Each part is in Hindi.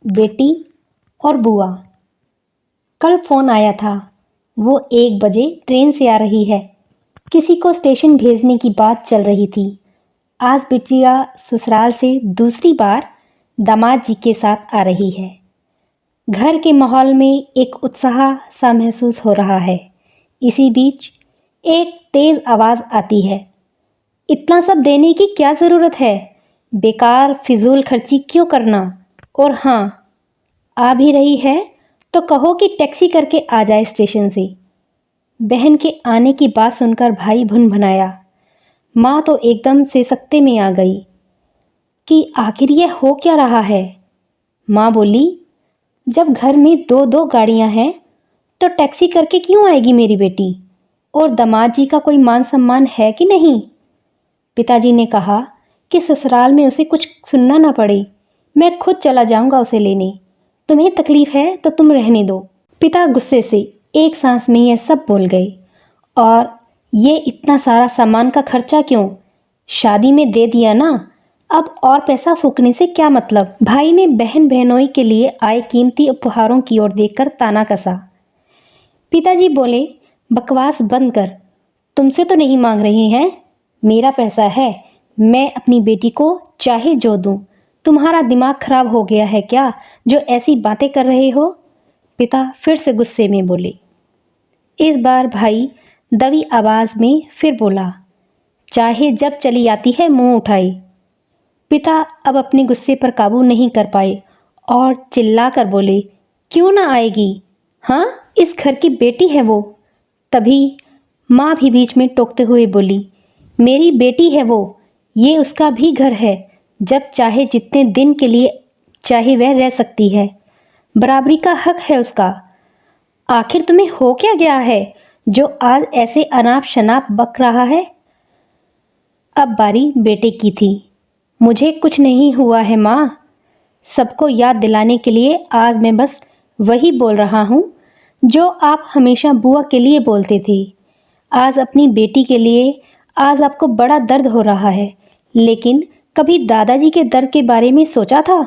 बेटी और बुआ। कल फ़ोन आया था, वो 1 बजे ट्रेन से आ रही है। किसी को स्टेशन भेजने की बात चल रही थी। आज बिटिया ससुराल से दूसरी बार दामाद जी के साथ आ रही है। घर के माहौल में एक उत्साह सा महसूस हो रहा है। इसी बीच एक तेज़ आवाज़ आती है, इतना सब देने की क्या ज़रूरत है? बेकार फिजूल खर्ची क्यों करना? और हाँ, आ भी रही है तो कहो कि टैक्सी करके आ जाए स्टेशन से। बहन के आने की बात सुनकर भाई भुनभुनाया। माँ तो एकदम से सकते में आ गई कि आखिर ये हो क्या रहा है। माँ बोली, जब घर में दो दो गाड़ियाँ हैं तो टैक्सी करके क्यों आएगी मेरी बेटी? और दामाद जी का कोई मान सम्मान है कि नहीं? पिताजी ने कहा कि ससुराल में उसे कुछ सुनना ना पड़े, मैं खुद चला जाऊंगा उसे लेने। तुम्हें तकलीफ है तो तुम रहने दो। पिता गुस्से से एक सांस में यह सब बोल गए। और ये इतना सारा सामान का खर्चा क्यों? शादी में दे दिया ना, अब और पैसा फूकने से क्या मतलब? भाई ने बहन बहनोई के लिए आए कीमती उपहारों की ओर देखकर ताना कसा। पिताजी बोले, बकवास बंद कर। तुमसे तो नहीं मांग रहे हैं, मेरा पैसा है, मैं अपनी बेटी को चाहे जो दूं। तुम्हारा दिमाग खराब हो गया है क्या जो ऐसी बातें कर रहे हो? पिता फिर से गुस्से में बोले। इस बार भाई दबी आवाज में फिर बोला, चाहे जब चली आती है मुंह उठाए। पिता अब अपने गुस्से पर काबू नहीं कर पाए और चिल्लाकर बोले, क्यों ना आएगी? हाँ, इस घर की बेटी है वो। तभी माँ भी बीच में टोकते हुए बोली, मेरी बेटी है वो, ये उसका भी घर है, जब चाहे जितने दिन के लिए चाहे वह रह सकती है, बराबरी का हक है उसका। आखिर तुम्हें हो क्या गया है जो आज ऐसे अनाप शनाप बक रहा है? अब बारी बेटे की थी। मुझे कुछ नहीं हुआ है माँ, सबको याद दिलाने के लिए आज मैं बस वही बोल रहा हूँ जो आप हमेशा बुआ के लिए बोलते थे। आज अपनी बेटी के लिए आज आपको बड़ा दर्द हो रहा है, लेकिन कभी दादाजी के दर्द के बारे में सोचा था?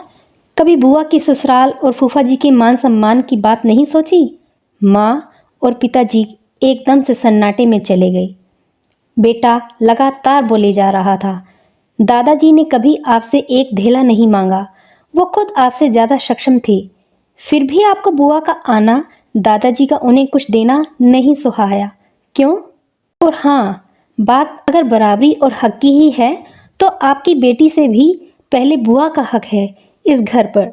कभी बुआ की ससुराल और फूफा जी के मान सम्मान की बात नहीं सोची? माँ और पिताजी एकदम से सन्नाटे में चले गए। बेटा लगातार बोले जा रहा था, दादाजी ने कभी आपसे एक धेला नहीं मांगा, वो खुद आपसे ज़्यादा सक्षम थे। फिर भी आपको बुआ का आना, दादाजी का उन्हें कुछ देना नहीं सुहाया, क्यों? और हाँ, बात अगर बराबरी और हक की ही है तो आपकी बेटी से भी पहले बुआ का हक है इस घर पर,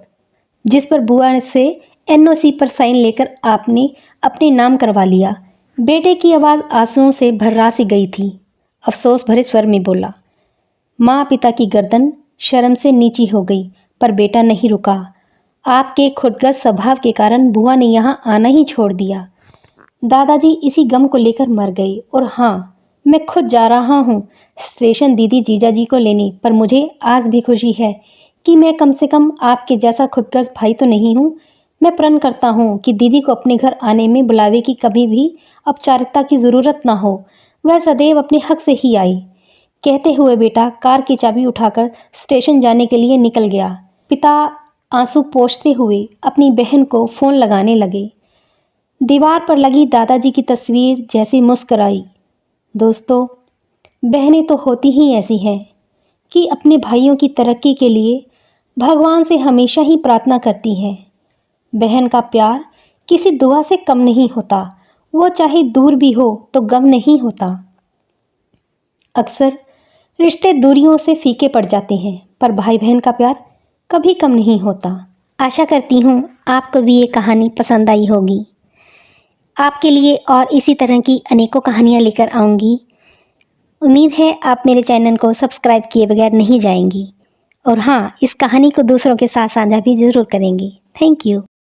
जिस पर बुआ से एनओसी पर साइन लेकर आपने अपने नाम करवा लिया। बेटे की आवाज़ आंसुओं से भर्रा सी गई थी। अफसोस भरे स्वर में बोला। माँ पिता की गर्दन शर्म से नीची हो गई, पर बेटा नहीं रुका। आपके खुदगर्ज स्वभाव के कारण बुआ ने यहाँ आना ही छोड़ दिया। दादाजी इसी गम को लेकर मर गए। और हाँ, मैं खुद जा रहा हूँ स्टेशन दीदी जीजाजी को लेने, पर मुझे आज भी खुशी है कि मैं कम से कम आपके जैसा खुदगर्ज भाई तो नहीं हूँ। मैं प्रण करता हूँ कि दीदी को अपने घर आने में बुलावे की कभी भी औपचारिकता की ज़रूरत ना हो, वह सदैव अपने हक से ही आई। कहते हुए बेटा कार की चाबी उठाकर स्टेशन जाने के लिए निकल गया। पिता आंसू पोंछते हुए अपनी बहन को फ़ोन लगाने लगे। दीवार पर लगी दादाजी की तस्वीर जैसे मुस्कराई। दोस्तों, बहनें तो होती ही ऐसी हैं कि अपने भाइयों की तरक्की के लिए भगवान से हमेशा ही प्रार्थना करती हैं। बहन का प्यार किसी दुआ से कम नहीं होता, वो चाहे दूर भी हो तो गम नहीं होता। अक्सर रिश्ते दूरियों से फीके पड़ जाते हैं, पर भाई बहन का प्यार कभी कम नहीं होता। आशा करती हूँ आपको भी ये कहानी पसंद आई होगी। आपके लिए और इसी तरह की अनेकों कहानियाँ लेकर आऊँगी। उम्मीद है आप मेरे चैनल को सब्सक्राइब किए बगैर नहीं जाएंगी। और हाँ, इस कहानी को दूसरों के साथ साझा भी ज़रूर करेंगी। Thank you.